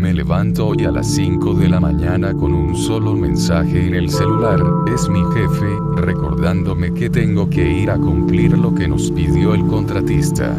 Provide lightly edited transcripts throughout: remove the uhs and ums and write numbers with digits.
Me levanto hoy a las 5 de la mañana con un solo mensaje en el celular. Es mi jefe, recordándome que tengo que ir a cumplir lo que nos pidió el contratista.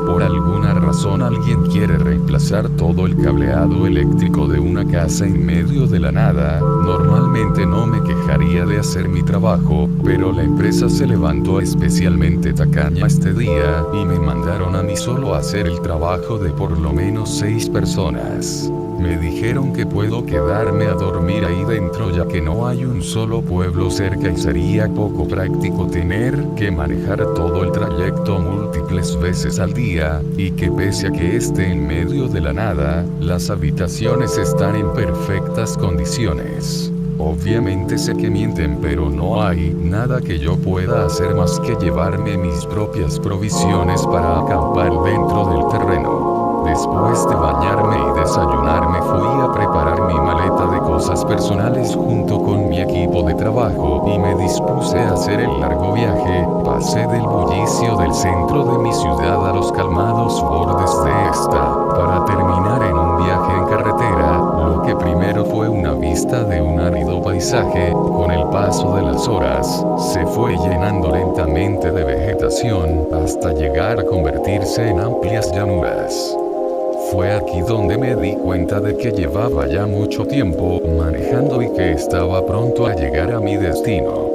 Por alguna razón alguien quiere reemplazar todo el cableado eléctrico de una casa en medio de la nada. Normalmente no me quejaría de hacer mi trabajo, pero la empresa se levantó especialmente tacaña este día, y me mandaron a mí solo a hacer el trabajo de por lo menos 6 personas. Me dijeron que puedo quedarme a dormir ahí dentro ya que no hay un solo pueblo cerca y sería poco práctico tener que manejar todo el trayecto múltiples veces al día, y que pese a que esté en medio de la nada, las habitaciones están en perfectas condiciones. Obviamente sé que mienten, pero no hay nada que yo pueda hacer más que llevarme mis propias provisiones para acampar dentro del terreno. Después de bañarme y desayunarme fui a preparar mi maleta de cosas personales junto con mi equipo de trabajo y me dispuse a hacer el largo viaje. Pasé del bullicio del centro de mi ciudad a los calmados bordes de esta, para terminar en un viaje en carretera. Lo que primero fue una vista de un árido paisaje, con el paso de las horas, se fue llenando lentamente de vegetación, hasta llegar a convertirse en amplias llanuras. Fue aquí donde me di cuenta de que llevaba ya mucho tiempo manejando y que estaba pronto a llegar a mi destino.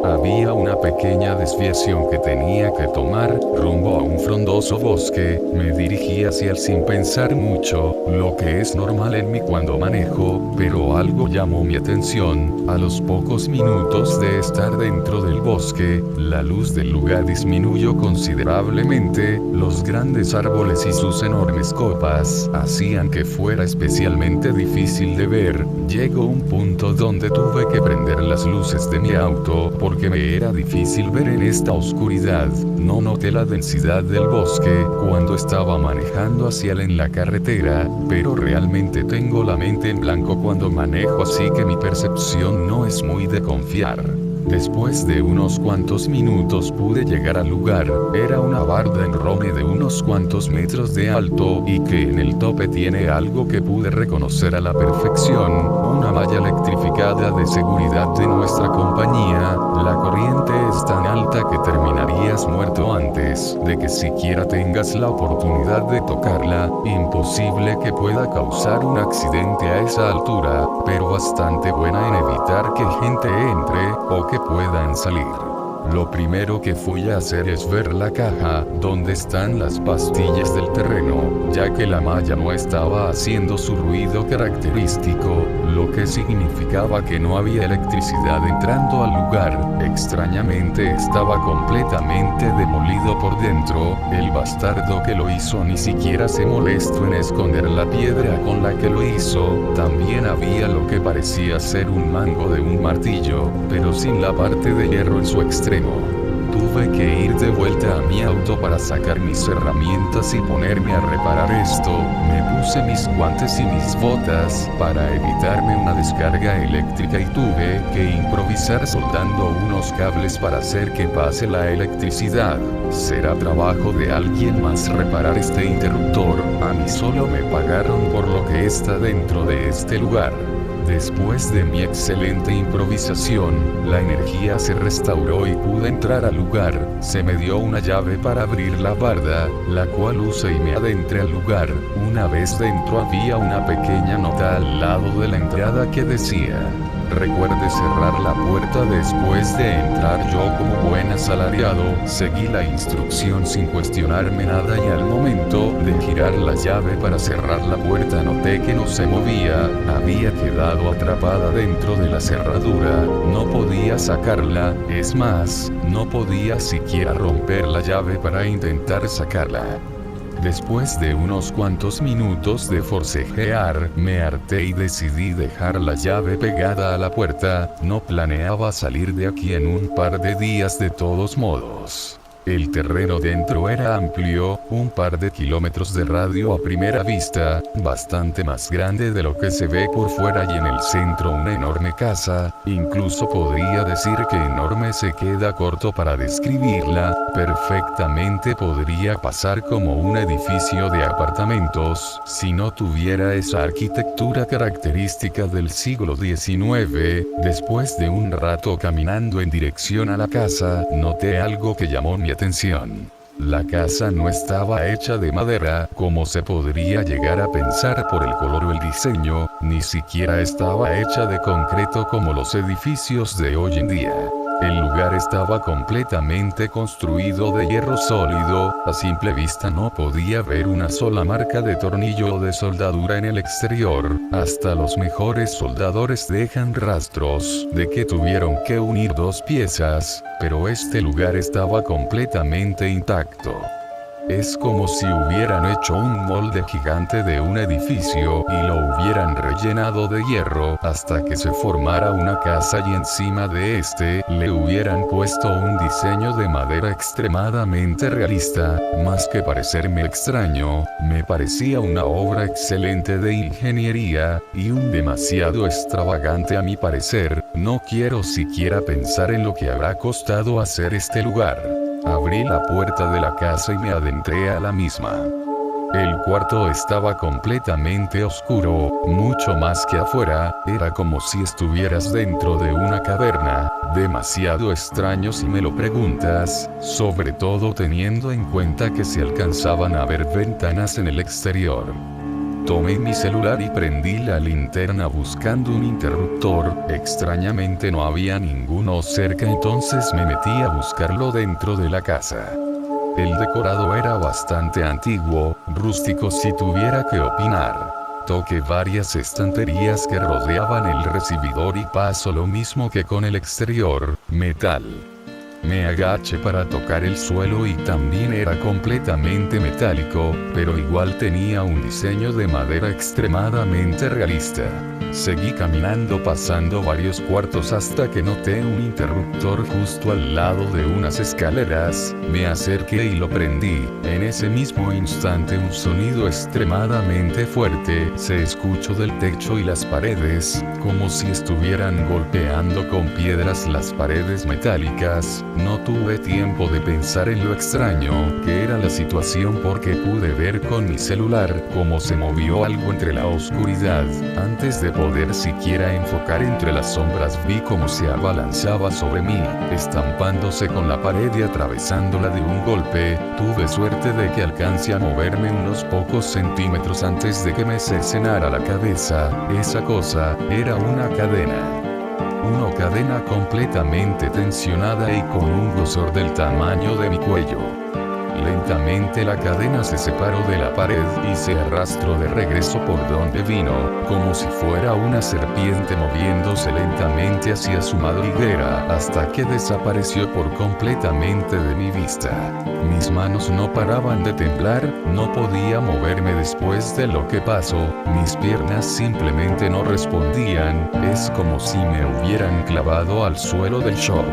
Había una pequeña desviación que tenía que tomar, rumbo a un frondoso bosque. Me dirigí hacia él sin pensar mucho, lo que es normal en mí cuando manejo, pero algo llamó mi atención. A los pocos minutos de estar dentro del bosque, la luz del lugar disminuyó considerablemente. Los grandes árboles y sus enormes copas hacían que fuera especialmente difícil de ver. Llegó un punto donde tuve que prender las luces de mi auto porque me era difícil ver en esta oscuridad. No noté la densidad del bosque cuando estaba manejando hacia él en la carretera, pero realmente tengo la mente en blanco cuando manejo, así que mi percepción no es muy de confiar. Después de unos cuantos minutos pude llegar al lugar. Era una barda enorme de unos cuantos metros de alto y que en el tope tiene algo que pude reconocer a la perfección: una malla electrificada de seguridad de nuestra compañía. La corriente es tan alta que terminarías muerto antes de que siquiera tengas la oportunidad de tocarla. Imposible que pueda causar un accidente a esa altura, pero bastante buena en evitar que gente entre o que puedan salir. Lo primero que fui a hacer es ver la caja donde están las pastillas del terreno, ya que la malla no estaba haciendo su ruido característico, lo que significaba que no había electricidad entrando al lugar. Extrañamente estaba completamente demolido por dentro. El bastardo que lo hizo ni siquiera se molestó en esconder la piedra con la que lo hizo. También había lo que parecía ser un mango de un martillo, pero sin la parte de hierro en su extremo. Tuve que ir de vuelta a mi auto para sacar mis herramientas y ponerme a reparar esto. Me puse mis guantes y mis botas para evitarme una descarga eléctrica y tuve que improvisar soldando unos cables para hacer que pase la electricidad. Será trabajo de alguien más reparar este interruptor. A mí solo me pagaron por lo que está dentro de este lugar. Después de mi excelente improvisación, la energía se restauró y pude entrar al lugar. Se me dio una llave para abrir la barda, la cual usé y me adentré al lugar. Una vez dentro había una pequeña nota al lado de la entrada que decía: recuerde cerrar la puerta después de entrar. Yo, como buen asalariado, seguí la instrucción sin cuestionarme nada, y al momento de girar la llave para cerrar la puerta noté que no se movía. Había quedado atrapada dentro de la cerradura. No podía sacarla. Es más, no podía siquiera romper la llave para intentar sacarla. Después de unos cuantos minutos de forcejear, me harté y decidí dejar la llave pegada a la puerta. No planeaba salir de aquí en un par de días de todos modos. El terreno dentro era amplio, un par de kilómetros de radio a primera vista, bastante más grande de lo que se ve por fuera y en el centro una enorme casa, incluso podría decir que enorme se queda corto para describirla, perfectamente podría pasar como un edificio de apartamentos, si no tuviera esa arquitectura característica del siglo XIX. Después de un rato caminando en dirección a la casa, noté algo que llamó mi atención. La casa no estaba hecha de madera, como se podría llegar a pensar por el color o el diseño, ni siquiera estaba hecha de concreto como los edificios de hoy en día. El lugar estaba completamente construido de hierro sólido, a simple vista no podía ver una sola marca de tornillo o de soldadura en el exterior, hasta los mejores soldadores dejan rastros de que tuvieron que unir dos piezas, pero este lugar estaba completamente intacto. Es como si hubieran hecho un molde gigante de un edificio y lo hubieran rellenado de hierro hasta que se formara una casa y encima de este le hubieran puesto un diseño de madera extremadamente realista. Más que parecerme extraño, me parecía una obra excelente de ingeniería y un demasiado extravagante a mi parecer. No quiero siquiera pensar en lo que habrá costado hacer este lugar. Abrí la puerta de la casa y me adentré a la misma. El cuarto estaba completamente oscuro, mucho más que afuera, era como si estuvieras dentro de una caverna, demasiado extraño si me lo preguntas, sobre todo teniendo en cuenta que se alcanzaban a ver ventanas en el exterior. Tomé mi celular y prendí la linterna buscando un interruptor, extrañamente no había ninguno cerca, entonces me metí a buscarlo dentro de la casa. El decorado era bastante antiguo, rústico si tuviera que opinar. Toqué varias estanterías que rodeaban el recibidor y pasó lo mismo que con el exterior, metal. Me agaché para tocar el suelo y también era completamente metálico, pero igual tenía un diseño de madera extremadamente realista. Seguí caminando pasando varios cuartos hasta que noté un interruptor justo al lado de unas escaleras, me acerqué y lo prendí. En ese mismo instante un sonido extremadamente fuerte se escuchó del techo y las paredes, como si estuvieran golpeando con piedras las paredes metálicas. No tuve tiempo de pensar en lo extraño que era la situación porque pude ver con mi celular cómo se movió algo entre la oscuridad. Antes de poder siquiera enfocar entre las sombras vi cómo se abalanzaba sobre mí, estampándose con la pared y atravesándola de un golpe. Tuve suerte de que alcancé a moverme unos pocos centímetros antes de que me cercenara la cabeza. Esa cosa era una cadena. Una cadena completamente tensionada y con un grosor del tamaño de mi cuello. Lentamente la cadena se separó de la pared y se arrastró de regreso por donde vino, como si fuera una serpiente moviéndose lentamente hacia su madriguera, hasta que desapareció por completamente de mi vista. Mis manos no paraban de temblar, no podía moverme después de lo que pasó, mis piernas simplemente no respondían, es como si me hubieran clavado al suelo del shock.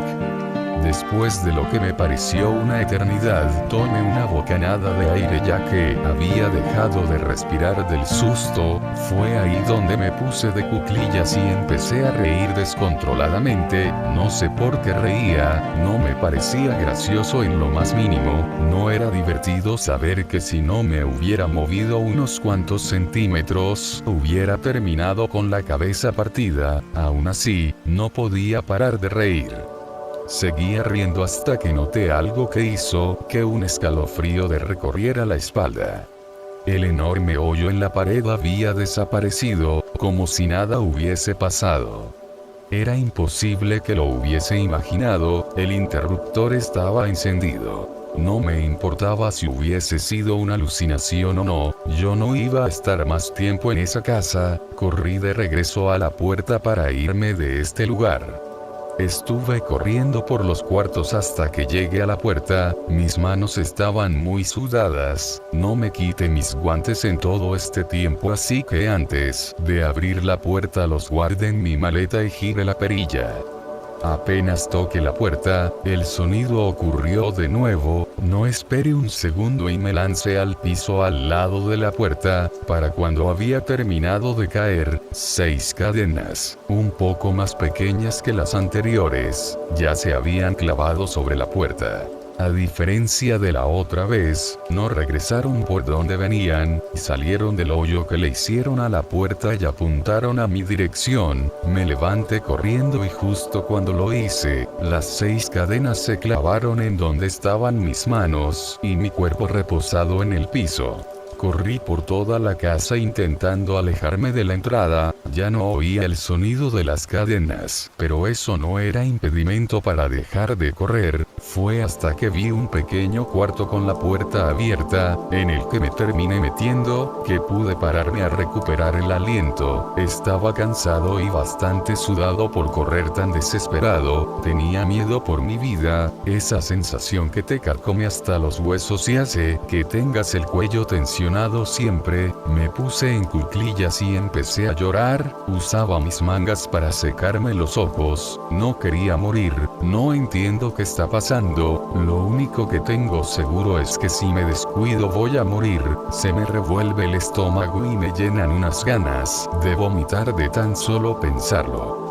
Después de lo que me pareció una eternidad, tomé una bocanada de aire ya que había dejado de respirar del susto. Fue ahí donde me puse de cuclillas y empecé a reír descontroladamente. No sé por qué reía, no me parecía gracioso en lo más mínimo. No era divertido saber que si no me hubiera movido unos cuantos centímetros, hubiera terminado con la cabeza partida. Aún así, no podía parar de reír. Seguía riendo hasta que noté algo que hizo que un escalofrío me recorriera la espalda. El enorme hoyo en la pared había desaparecido, como si nada hubiese pasado. Era imposible que lo hubiese imaginado, el interruptor estaba encendido. No me importaba si hubiese sido una alucinación o no, yo no iba a estar más tiempo en esa casa, corrí de regreso a la puerta para irme de este lugar. Estuve corriendo por los cuartos hasta que llegué a la puerta, mis manos estaban muy sudadas, no me quité mis guantes en todo este tiempo así que antes de abrir la puerta los guardé en mi maleta y giré la perilla. Apenas toqué la puerta, el sonido ocurrió de nuevo, no esperé un segundo y me lancé al piso al lado de la puerta, para cuando había terminado de caer, 6 cadenas, un poco más pequeñas que las anteriores, ya se habían clavado sobre la puerta. A diferencia de la otra vez, no regresaron por donde venían, salieron del hoyo que le hicieron a la puerta y apuntaron a mi dirección. Me levanté corriendo y justo cuando lo hice, las 6 cadenas se clavaron en donde estaban mis manos y mi cuerpo reposado en el piso. Corrí por toda la casa intentando alejarme de la entrada, ya no oía el sonido de las cadenas, pero eso no era impedimento para dejar de correr. Fue hasta que vi un pequeño cuarto con la puerta abierta, en el que me terminé metiendo, que pude pararme a recuperar el aliento. Estaba cansado y bastante sudado por correr tan desesperado, tenía miedo por mi vida, esa sensación que te carcome hasta los huesos y hace que tengas el cuello tensionado siempre. Me puse en cuclillas y empecé a llorar, usaba mis mangas para secarme los ojos, no quería morir, no entiendo qué está pasando, lo único que tengo seguro es que si me descuido voy a morir, se me revuelve el estómago y me llenan unas ganas de vomitar de tan solo pensarlo.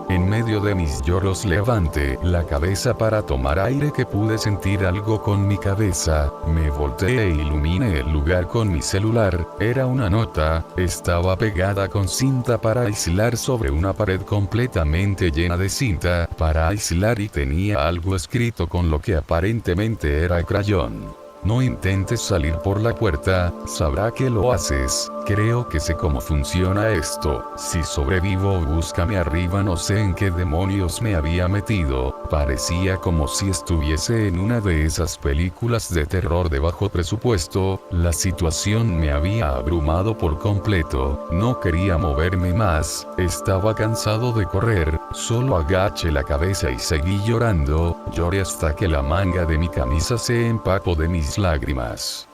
En medio de mis lloros levanté la cabeza para tomar aire que pude sentir algo con mi cabeza, me volteé e iluminé el lugar con mi celular, era una nota, estaba pegada con cinta para aislar sobre una pared completamente llena de cinta, para aislar y tenía algo escrito con lo que aparentemente era crayón. No intentes salir por la puerta, sabrá que lo haces, creo que sé cómo funciona esto, si sobrevivo búscame arriba, no sé en qué demonios me había metido, parecía como si estuviese en una de esas películas de terror de bajo presupuesto, la situación me había abrumado por completo, no quería moverme más, estaba cansado de correr, solo agaché la cabeza y seguí llorando, lloré hasta que la manga de mi camisa se empapó de mis lágrimas.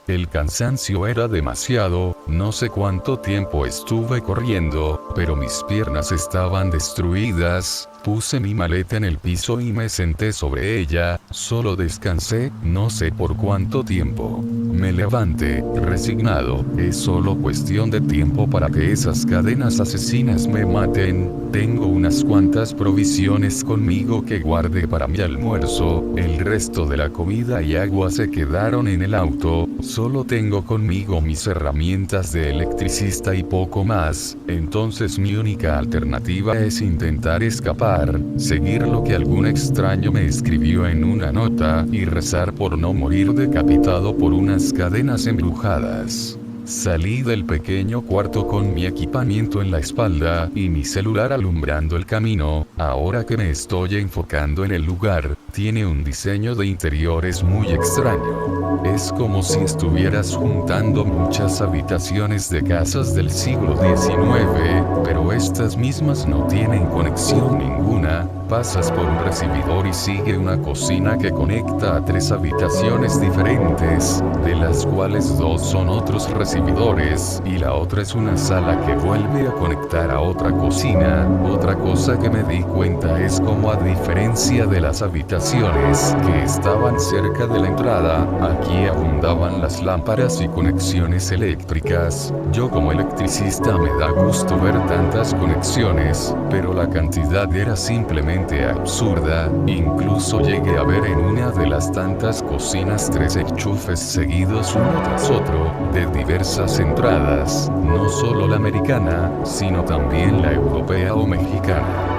El cansancio era demasiado, no sé cuánto tiempo estuve corriendo, pero mis piernas estaban destruidas, puse mi maleta en el piso y me senté sobre ella, solo descansé, no sé por cuánto tiempo. Me levanté, resignado, es solo cuestión de tiempo para que esas cadenas asesinas me maten, tengo unas cuantas provisiones conmigo que guardé para mi almuerzo, el resto de la comida y agua se quedaron en el auto, solo tengo conmigo mis herramientas de electricista y poco más, entonces mi única alternativa es intentar escapar, seguir lo que algún extraño me escribió en una nota, y rezar por no morir decapitado por unas cadenas embrujadas. Salí del pequeño cuarto con mi equipamiento en la espalda y mi celular alumbrando el camino. Ahora que me estoy enfocando en el lugar, tiene un diseño de interiores muy extraño. Es como si estuvieras juntando muchas habitaciones de casas del siglo XIX, pero estas mismas no tienen conexión ninguna. Pasas por un recibidor y sigue una cocina que conecta a 3 habitaciones diferentes, de las cuales 2 son otros recibidores, y la otra es una sala que vuelve a conectar a otra cocina. Otra cosa que me di cuenta es como, a diferencia de las habitaciones que estaban cerca de la entrada, aquí abundaban las lámparas y conexiones eléctricas. Yo como electricista me da gusto ver tantas conexiones, pero la cantidad era simplemente absurda, incluso llegué a ver en una de las tantas cocinas 3 enchufes seguidos uno tras otro, de diversas entradas, no solo la americana, sino también la europea o mexicana.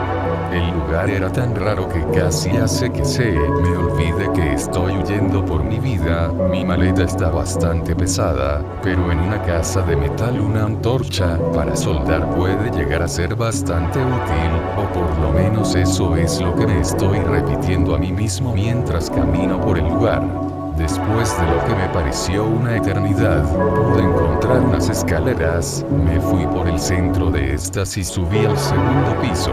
El lugar era tan raro que casi hace que me olvide que estoy huyendo por mi vida. Mi maleta está bastante pesada, pero en una casa de metal una antorcha para soldar puede llegar a ser bastante útil, o por lo menos eso es lo que me estoy repitiendo a mí mismo mientras camino por el lugar. Después de lo que me pareció una eternidad, pude encontrar unas escaleras, me fui por el centro de estas y subí al segundo piso.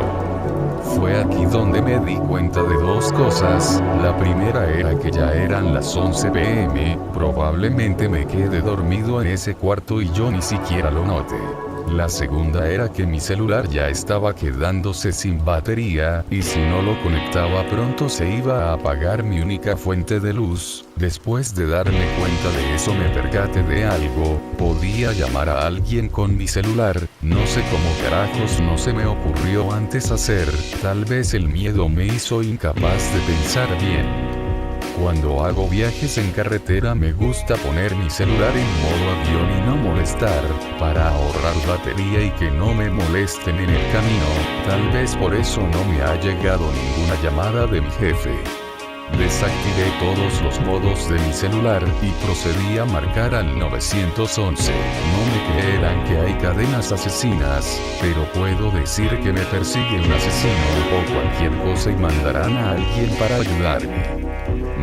Fue aquí donde me di cuenta de 2 cosas, la primera era que ya eran las 11 p.m, probablemente me quedé dormido en ese cuarto y yo ni siquiera lo noté. La segunda era que mi celular ya estaba quedándose sin batería, y si no lo conectaba pronto se iba a apagar mi única fuente de luz. Después de darme cuenta de eso me percaté de algo: podía llamar a alguien con mi celular. No sé cómo carajos no se me ocurrió antes hacer, tal vez el miedo me hizo incapaz de pensar bien. Cuando hago viajes en carretera me gusta poner mi celular en modo avión y no molestar, para ahorrar batería y que no me molesten en el camino. Tal vez por eso no me ha llegado ninguna llamada de mi jefe. Desactivé todos los modos de mi celular y procedí a marcar al 911. No me creerán que hay cadenas asesinas, pero puedo decir que me persigue un asesino o cualquier cosa y mandarán a alguien para ayudarme.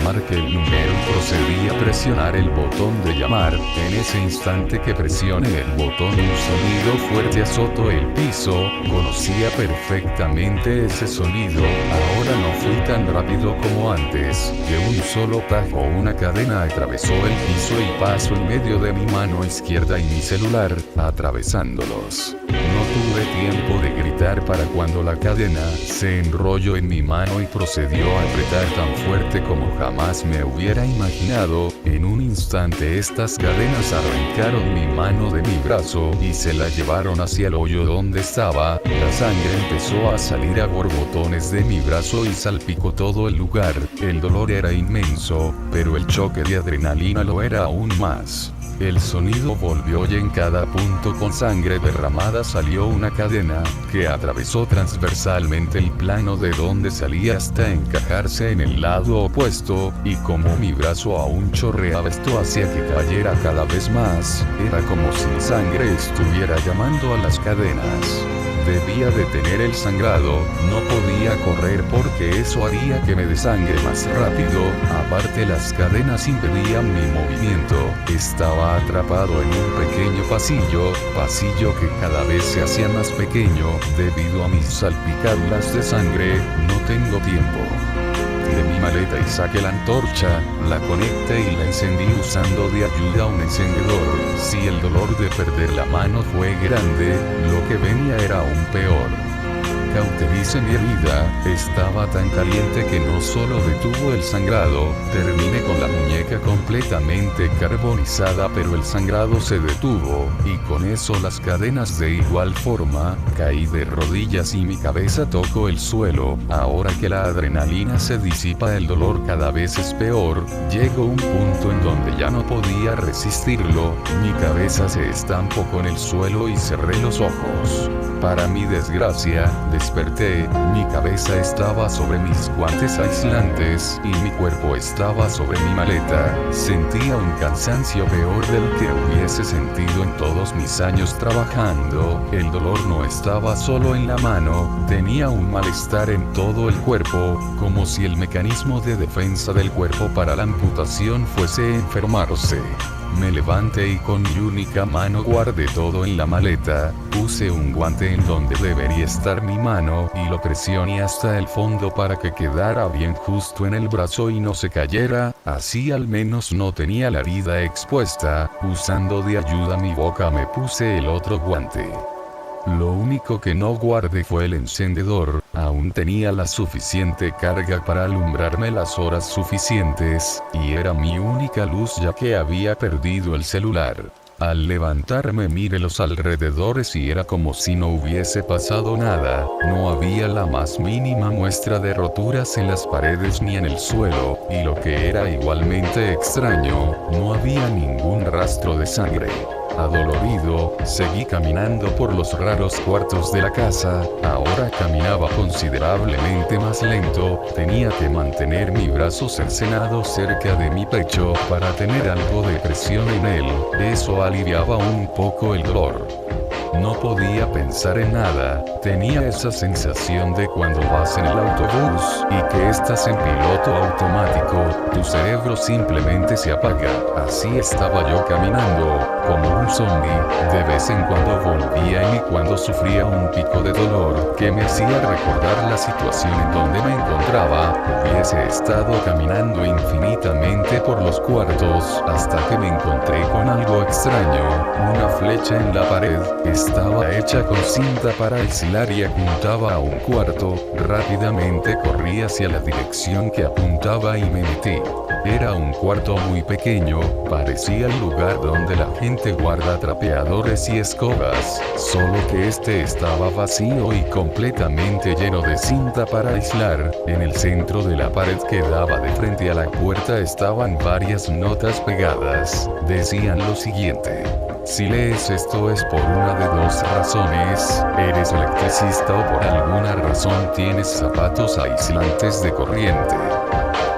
Marqué el número y procedí a presionar el botón de llamar. En ese instante que presioné el botón, un sonido fuerte azotó el piso. Conocía perfectamente ese sonido. Ahora no fui tan rápido como antes. De un solo tajo una cadena atravesó el piso y pasó en medio de mi mano izquierda y mi celular, atravesándolos. No tuve tiempo de gritar para cuando la cadena se enrolló en mi mano y procedió a apretar tan fuerte como jamás me hubiera imaginado. En un instante estas cadenas arrancaron mi mano de mi brazo y se la llevaron hacia el hoyo donde estaba. La sangre empezó a salir a borbotones de mi brazo y salpicó todo el lugar. El dolor era inmenso, pero el choque de adrenalina lo era aún más. El sonido volvió y en cada punto con sangre derramada salió una cadena, que atravesó transversalmente el plano de donde salía hasta encajarse en el lado opuesto, y como mi brazo aún chorreaba esto hacía que cayera cada vez más. Era como si mi sangre estuviera llamando a las cadenas. Debía detener el sangrado, no podía correr porque eso haría que me desangre más rápido. Aparte las cadenas impedían mi movimiento. Estaba atrapado en un pequeño pasillo que cada vez se hacía más pequeño debido a mis salpicaduras de sangre. No tengo tiempo. Tiré mi maleta y saqué la antorcha, la conecté y la encendí usando de ayuda un encendedor. Si el dolor de perder la mano fue grande, lo que venía era aún peor. Cautericé mi herida, estaba tan caliente que no solo detuvo el sangrado, terminé con la muñeca completamente carbonizada, pero el sangrado se detuvo, y con eso las cadenas de igual forma. Caí de rodillas y mi cabeza tocó el suelo. Ahora que la adrenalina se disipa, el dolor cada vez es peor. Llegó un punto en donde ya no podía resistirlo, mi cabeza se estampó con el suelo y cerré los ojos. Para mi desgracia, desperté, mi cabeza estaba sobre mis guantes aislantes y mi cuerpo estaba sobre mi maleta. Sentía un cansancio peor del que hubiese sentido en todos mis años trabajando. El dolor no estaba solo en la mano, tenía un malestar en todo el cuerpo, como si el mecanismo de defensa del cuerpo para la amputación fuese enfermarse. Me levanté y con mi única mano guardé todo en la maleta. Puse un guante en donde debería estar mi mano y lo presioné hasta el fondo para que quedara bien justo en el brazo y no se cayera, así al menos no tenía la herida expuesta. Usando de ayuda mi boca me puse el otro guante. Lo único que no guardé fue el encendedor. Aún tenía la suficiente carga para alumbrarme las horas suficientes, y era mi única luz ya que había perdido el celular. Al levantarme miré los alrededores y era como si no hubiese pasado nada. No había la más mínima muestra de roturas en las paredes ni en el suelo, y lo que era igualmente extraño, no había ningún rastro de sangre. Adolorido, seguí caminando por los raros cuartos de la casa. Ahora caminaba considerablemente más lento, tenía que mantener mi brazo cercenado cerca de mi pecho para tener algo de presión en él. Eso aliviaba un poco el dolor. No podía pensar en nada, tenía esa sensación de cuando vas en el autobús y que estás en piloto automático, tu cerebro simplemente se apaga. Así estaba yo caminando, como un zombie. De vez en cuando volvía y cuando sufría un pico de dolor que me hacía recordar la situación en donde me encontraba, hubiese estado caminando infinitamente por los cuartos hasta que me encontré con algo extraño, una flecha en la pared. estaba hecha con cinta para aislar y apuntaba a un cuarto. Rápidamente corrí hacia la dirección que apuntaba y me metí. Era un cuarto muy pequeño, parecía el lugar donde la gente guarda trapeadores y escobas, solo que este estaba vacío y completamente lleno de cinta para aislar. En el centro de la pared que daba de frente a la puerta estaban varias notas pegadas. Decían lo siguiente: si lees esto es por una de dos razones, eres electricista o por alguna razón tienes zapatos aislantes de corriente.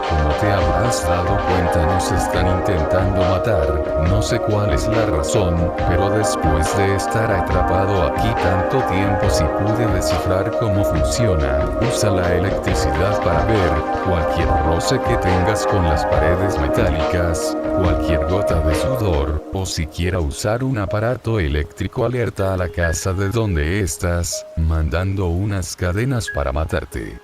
Como te habrás dado cuenta, nos están intentando matar. No sé cuál es la razón, pero después de estar atrapado aquí tanto tiempo sí pude descifrar cómo funciona. Usa la electricidad para ver cualquier roce que tengas con las paredes metálicas, cualquier gota de sudor, o siquiera usar un aparato eléctrico alerta a la casa de donde estás, mandando unas cadenas para matarte.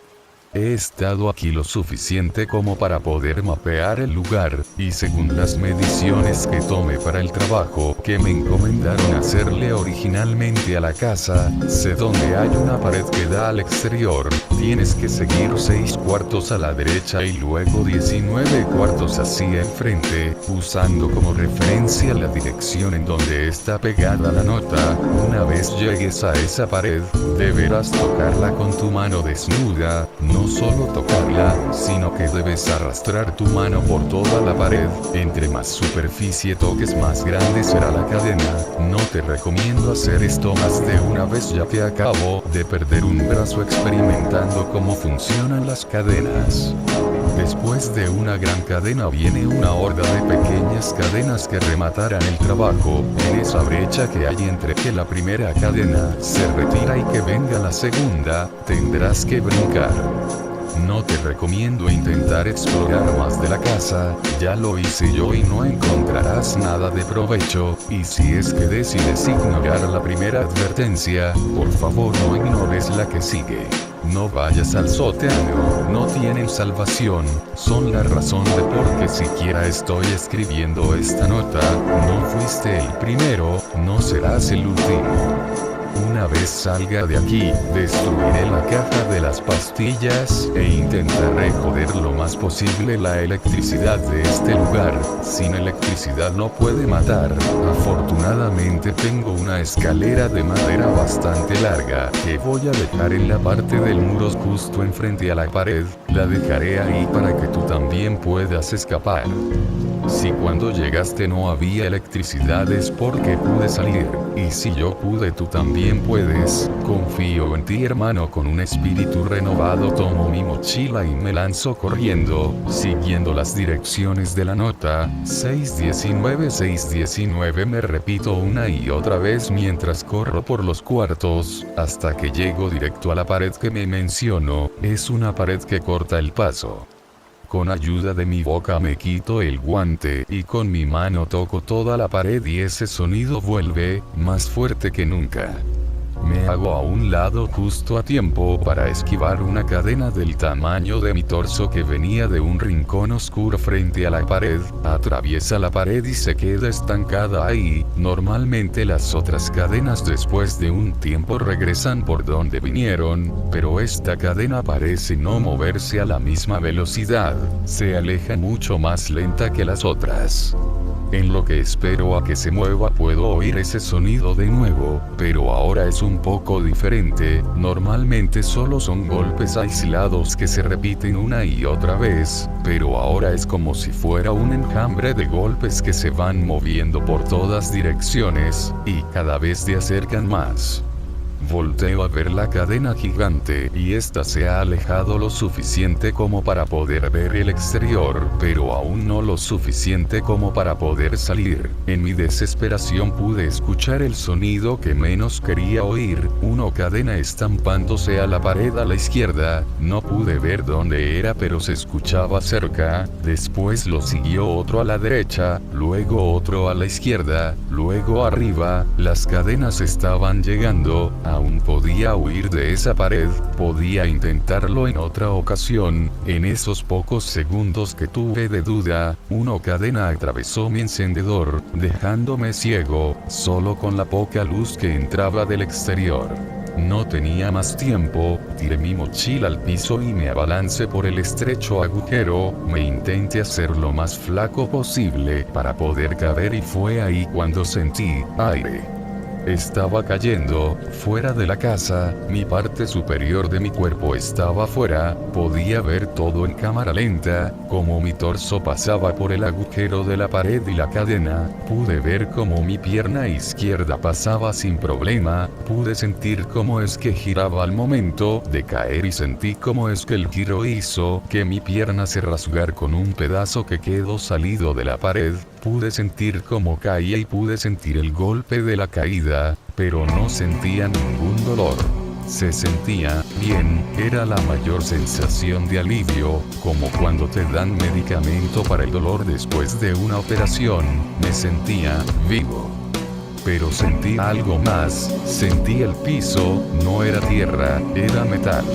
He estado aquí lo suficiente como para poder mapear el lugar, y según las mediciones que tomé para el trabajo que me encomendaron hacerle originalmente a la casa, sé dónde hay una pared que da al exterior. Tienes que seguir 6 cuartos a la derecha y luego 19 cuartos hacia el frente, usando como referencia la dirección en donde está pegada la nota. Una vez llegues a esa pared, deberás tocarla con tu mano desnuda. No solo tocarla, sino que debes arrastrar tu mano por toda la pared. Entre más superficie toques, más grande será la cadena. No te recomiendo hacer esto más de una vez, ya que acabo de perder un brazo experimentando cómo funcionan las cadenas. Después de una gran cadena viene una horda de pequeñas cadenas que rematarán el trabajo. En esa brecha que hay entre que la primera cadena se retira y que venga la segunda, tendrás que brincar. No te recomiendo intentar explorar más de la casa, ya lo hice yo y no encontrarás nada de provecho, y si es que decides ignorar la primera advertencia, por favor no ignores la que sigue. No vayas al sótano, no tienen salvación, son la razón de por qué siquiera estoy escribiendo esta nota. No fuiste el primero, no serás el último. Una vez salga de aquí, destruiré la caja de las pastillas e intentaré joder lo más posible la electricidad de este lugar. Sin electricidad no puede matar. Afortunadamente tengo una escalera de madera bastante larga que voy a dejar en la parte del muro justo enfrente a la pared. La dejaré ahí para que tú también puedas escapar. Si cuando llegaste no había electricidad es porque pude salir, y si yo pude tú también puedes. Confío en ti, hermano. Con un espíritu renovado tomo mi mochila y me lanzo corriendo, siguiendo las direcciones de la nota. 619, 619 me repito una y otra vez mientras corro por los cuartos, hasta que llego directo a la pared que me menciono. Es una pared que corta el paso. Con ayuda de mi boca me quito el guante y con mi mano toco toda la pared y ese sonido vuelve, más fuerte que nunca. Me hago a un lado justo a tiempo para esquivar una cadena del tamaño de mi torso que venía de un rincón oscuro frente a la pared. Atraviesa la pared y se queda estancada ahí. Normalmente las otras cadenas después de un tiempo regresan por donde vinieron, pero esta cadena parece no moverse a la misma velocidad. Se aleja mucho más lenta que las otras. En lo que espero a que se mueva puedo oír ese sonido de nuevo, pero ahora es un poco diferente. Normalmente solo son golpes aislados que se repiten una y otra vez, pero ahora es como si fuera un enjambre de golpes que se van moviendo por todas direcciones, y cada vez se acercan más. Volteo a ver la cadena gigante y esta se ha alejado lo suficiente como para poder ver el exterior, pero aún no lo suficiente como para poder salir. En mi desesperación pude escuchar el sonido que menos quería oír, una cadena estampándose a la pared a la izquierda. No pude ver dónde era, pero se escuchaba cerca. Después lo siguió otro a la derecha, luego otro a la izquierda, luego arriba. Las cadenas estaban llegando. Aún podía huir de esa pared, podía intentarlo en otra ocasión. En esos pocos segundos que tuve de duda, una cadena atravesó mi encendedor, dejándome ciego, solo con la poca luz que entraba del exterior. No tenía más tiempo, tiré mi mochila al piso y me abalancé por el estrecho agujero, me intenté hacer lo más flaco posible para poder caber y fue ahí cuando sentí aire. Estaba cayendo, fuera de la casa, mi parte superior de mi cuerpo estaba fuera, podía ver todo en cámara lenta, como mi torso pasaba por el agujero de la pared y la cadena, pude ver cómo mi pierna izquierda pasaba sin problema, pude sentir cómo es que giraba al momento de caer y sentí cómo es que el giro hizo que mi pierna se rasgara con un pedazo que quedó salido de la pared. Pude sentir cómo caía y pude sentir el golpe de la caída, pero no sentía ningún dolor. Se sentía bien, era la mayor sensación de alivio, como cuando te dan medicamento para el dolor después de una operación. Me sentía vivo. Pero sentí algo más, sentí el piso, no era tierra, era metal.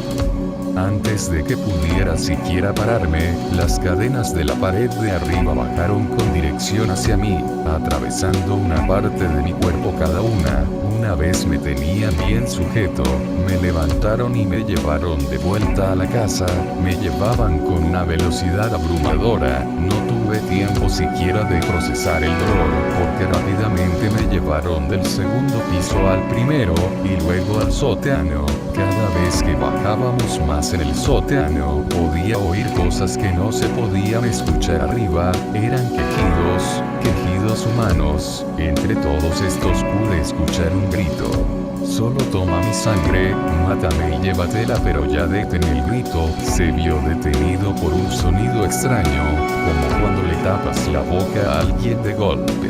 Antes de que pudiera siquiera pararme, las cadenas de la pared de arriba bajaron con dirección hacia mí, atravesando una parte de mi cuerpo cada una. Una vez me tenían bien sujeto, me levantaron y me llevaron de vuelta a la casa, me llevaban con una velocidad abrumadora, no tuve tiempo siquiera de procesar el dolor, porque rápidamente me llevaron del segundo piso al primero, y luego al sótano. Cada vez que bajábamos más en el sótano, podía oír cosas que no se podían escuchar arriba, eran quejidos humanos. Entre todos estos pude escuchar un grito. Solo toma mi sangre, mátame y llévatela, pero ya detén el grito, se vio detenido por un sonido extraño, como cuando le tapas la boca a alguien de golpe.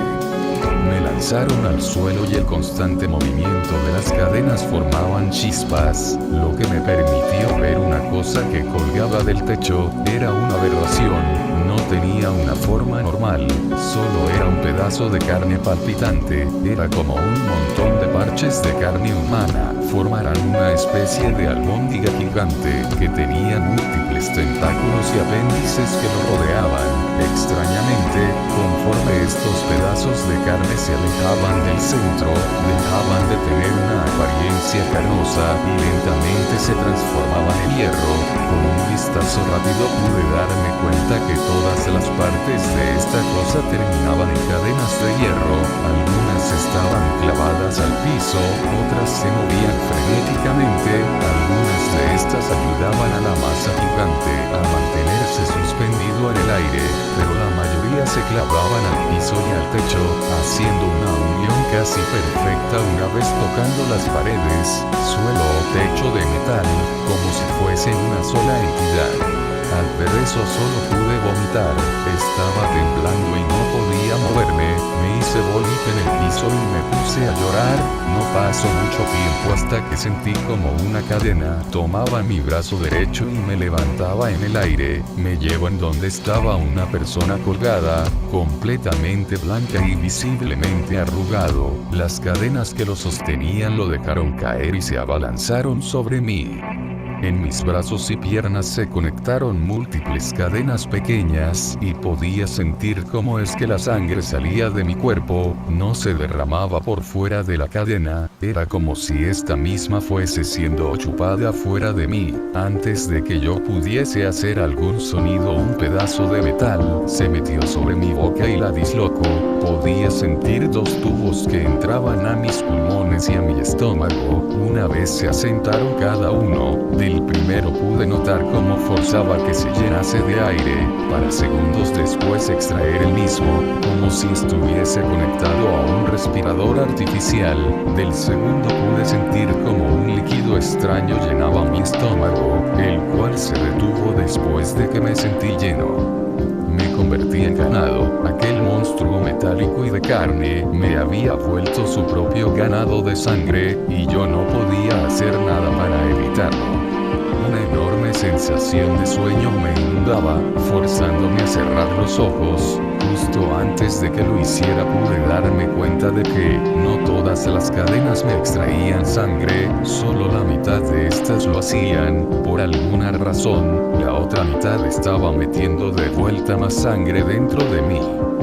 Me lanzaron al suelo y el constante movimiento de las cadenas formaban chispas, lo que me permitió ver una cosa que colgaba del techo. Era una aberración, no tenía una forma normal, solo era un pedazo de carne palpitante, era como un montón de parches de carne humana, formaran una especie de albóndiga gigante, que tenía múltiples tentáculos y apéndices que lo rodeaban. Extrañamente, conforme estos pedazos de carne se alejaban del centro, dejaban de tener una apariencia carnosa y lentamente se transformaban en hierro. Con un vistazo rápido pude darme cuenta que todas las partes de esta cosa terminaban en cadenas de hierro, algunas estaban clavadas al piso, otras se movían frenéticamente, algunas de estas ayudaban a la masa gigante a mantenerse suspendido en el aire, pero la mayoría se clavaban al piso y al techo, haciendo una unión casi perfecta una vez tocando las paredes, suelo o techo de metal, como si fuesen una sola entidad. Al ver eso solo pude vomitar, estaba temblando y no podía moverme, me hice bolita en el piso y me puse a llorar. No pasó mucho tiempo hasta que sentí como una cadena tomaba mi brazo derecho y me levantaba en el aire, me llevó en donde estaba una persona colgada, completamente blanca y visiblemente arrugado. Las cadenas que lo sostenían lo dejaron caer y se abalanzaron sobre mí. En mis brazos y piernas se conectaron múltiples cadenas pequeñas y podía sentir cómo es que la sangre salía de mi cuerpo, no se derramaba por fuera de la cadena, era como si esta misma fuese siendo chupada fuera de mí. Antes de que yo pudiese hacer algún sonido, un pedazo de metal se metió sobre mi boca y la dislocó. Podía sentir dos tubos que entraban a mis pulmones y a mi estómago. Una vez se asentaron cada uno, del primero pude notar cómo forzaba que se llenase de aire, para segundos después extraer el mismo, como si estuviese conectado a un respirador artificial. Del segundo pude sentir como un líquido extraño llenaba mi estómago, el cual se detuvo después de que me sentí lleno. Me convertí en ganado, aquel monstruo metálico y de carne me había vuelto su propio ganado de sangre, y yo no podía hacer nada para evitarlo. Una enorme sensación de sueño me inundaba, forzándome a cerrar los ojos. Justo antes de que lo hiciera pude darme cuenta de que no todas las cadenas me extraían sangre, solo la mitad de estas lo hacían. Por alguna razón, la otra mitad estaba metiendo de vuelta más sangre dentro de mí.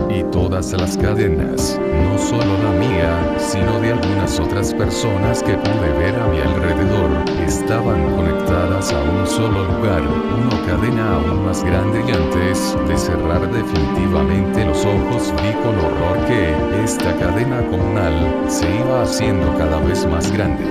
Y todas las cadenas, no solo la mía, sino de algunas otras personas que pude ver a mi alrededor, estaban conectadas a un solo lugar, una cadena aún más grande, y antes de cerrar definitivamente los ojos vi con horror que esta cadena comunal se iba haciendo cada vez más grande.